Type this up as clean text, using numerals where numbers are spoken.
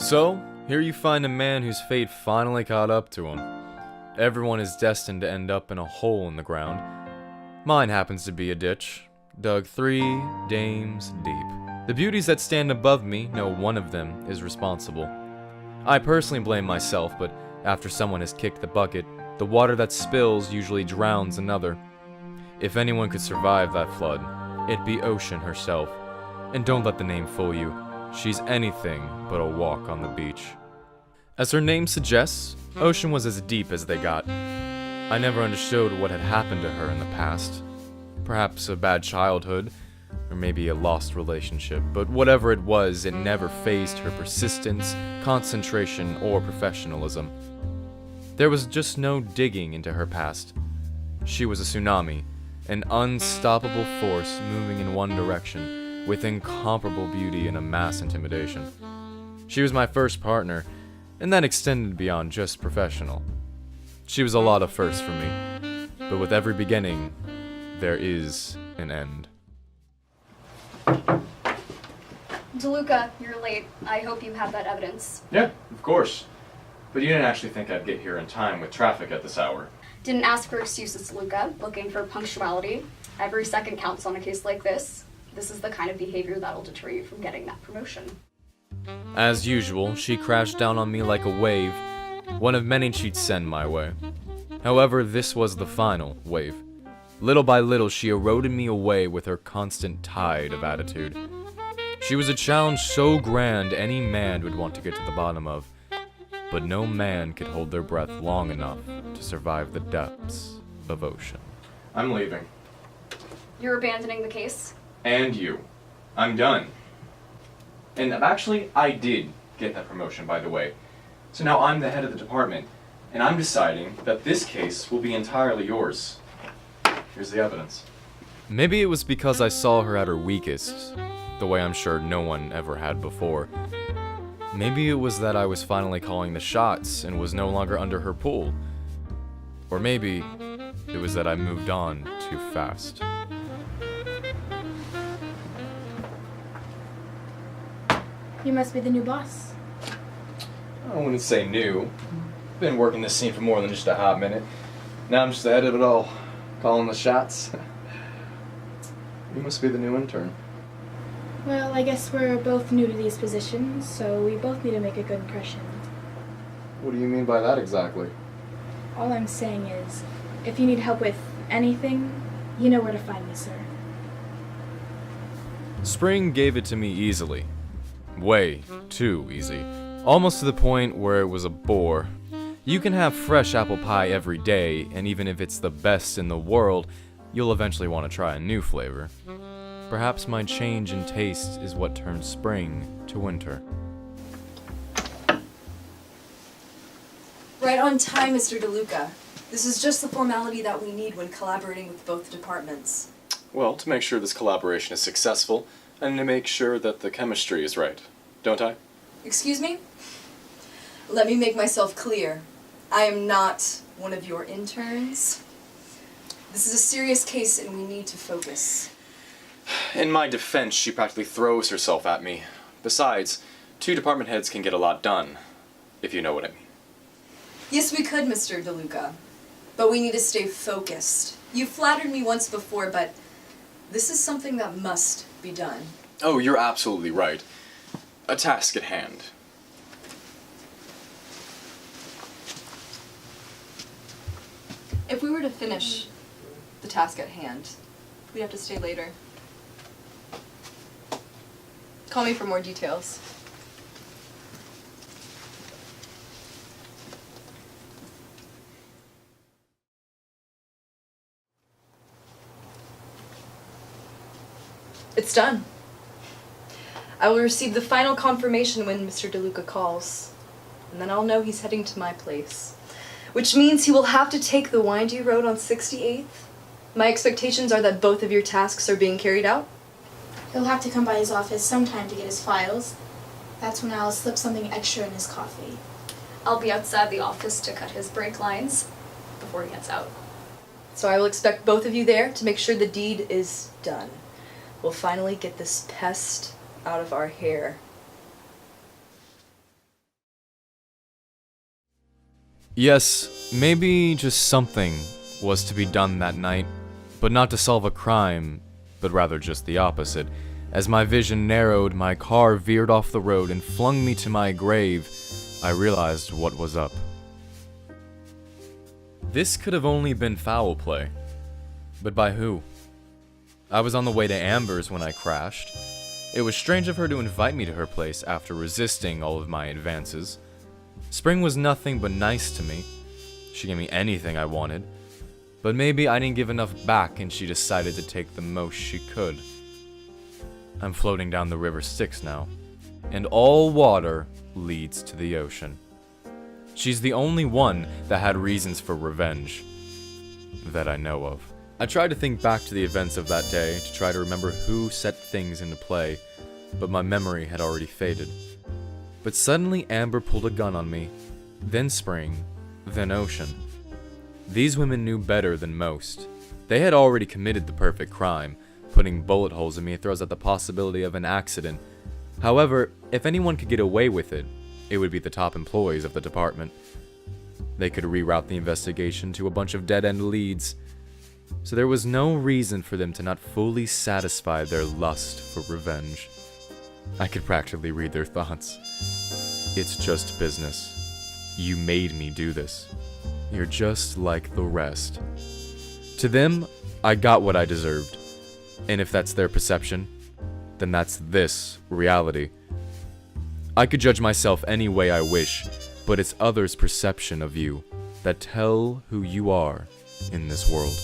So, here you find a man whose fate finally caught up to him. Everyone is destined to end up in a hole in the ground. Mine happens to be a ditch, dug 3 dames deep. The beauties that stand above me know one of them is responsible. I personally blame myself, but after someone has kicked the bucket, the water that spills usually drowns another. If anyone could survive that flood, it'd be Ocean herself. And don't let the name fool you. She's anything but a walk on the beach. As her name suggests, Ocean was as deep as they got. I never understood what had happened to her in the past. Perhaps a bad childhood, or maybe a lost relationship, but whatever it was, it never fazed her persistence, concentration, or professionalism. There was just no digging into her past. She was a tsunami, an unstoppable force moving in one direction, with incomparable beauty and a mass intimidation. She was my first partner, and that extended beyond just professional. She was a lot of firsts for me, but with every beginning, there is an end. DeLuca, you're late. I hope you have that evidence. Yeah, of course. But you didn't actually think I'd get here in time with traffic at this hour. Didn't ask for excuses, DeLuca. Looking for punctuality. Every second counts on a case like this. This is the kind of behavior that'll deter you from getting that promotion. As usual, she crashed down on me like a wave, one of many she'd send my way. However, this was the final wave. Little by little, she eroded me away with her constant tide of attitude. She was a challenge so grand any man would want to get to the bottom of, but no man could hold their breath long enough to survive the depths of Ocean. I'm leaving. You're abandoning the case? And you. I'm done. And actually, I did get that promotion, by the way. So now I'm the head of the department, and I'm deciding that this case will be entirely yours. Here's the evidence. Maybe it was because I saw her at her weakest, the way I'm sure no one ever had before. Maybe it was that I was finally calling the shots and was no longer under her pull. Or maybe it was that I moved on too fast. You must be the new boss. I wouldn't say new. Been working this scene for more than just a hot minute. Now I'm just the head of it all, calling the shots. You must be the new intern. Well, I guess we're both new to these positions, so we both need to make a good impression. What do you mean by that exactly? All I'm saying is, if you need help with anything, you know where to find me, sir. Spring gave it to me easily. Way too easy. Almost to the point where it was a bore. You can have fresh apple pie every day, and even if it's the best in the world, you'll eventually want to try a new flavor. Perhaps my change in taste is what turned spring to winter. Right on time, Mr. DeLuca. This is just the formality that we need when collaborating with both departments. Well, to make sure this collaboration is successful, and to make sure that the chemistry is right, don't I? Excuse me? Let me make myself clear. I am not one of your interns. This is a serious case and we need to focus. In my defense, she practically throws herself at me. Besides, 2 department heads can get a lot done, if you know what I mean. Yes, we could, Mr. DeLuca. But we need to stay focused. You flattered me once before, but this is something that must be done. Oh, you're absolutely right. A task at hand. If we were to finish the task at hand, we'd have to stay later. Call me for more details. It's done. I will receive the final confirmation when Mr. DeLuca calls, and then I'll know he's heading to my place. Which means he will have to take the windy road on 68th. My expectations are that both of your tasks are being carried out. He'll have to come by his office sometime to get his files. That's when I'll slip something extra in his coffee. I'll be outside the office to cut his brake lines before he gets out. So I will expect both of you there to make sure the deed is done. We'll finally get this pest out of our hair. Yes, maybe just something was to be done that night, but not to solve a crime, but rather just the opposite. As my vision narrowed, my car veered off the road and flung me to my grave, I realized what was up. This could have only been foul play. But by who? I was on the way to Amber's when I crashed. It was strange of her to invite me to her place after resisting all of my advances. Spring was nothing but nice to me. She gave me anything I wanted. But maybe I didn't give enough back and she decided to take the most she could. I'm floating down the river Styx now, and all water leads to the ocean. She's the only one that had reasons for revenge that I know of. I tried to think back to the events of that day to try to remember who set things into play, but my memory had already faded. But suddenly Amber pulled a gun on me, then Spring, then Ocean. These women knew better than most. They had already committed the perfect crime. Putting bullet holes in me throws out the possibility of an accident. However, if anyone could get away with it, it would be the top employees of the department. They could reroute the investigation to a bunch of dead-end leads. So there was no reason for them to not fully satisfy their lust for revenge. I could practically read their thoughts. It's just business. You made me do this. You're just like the rest. To them, I got what I deserved. And if that's their perception, then that's this reality. I could judge myself any way I wish, but it's others' perception of you that tell who you are in this world.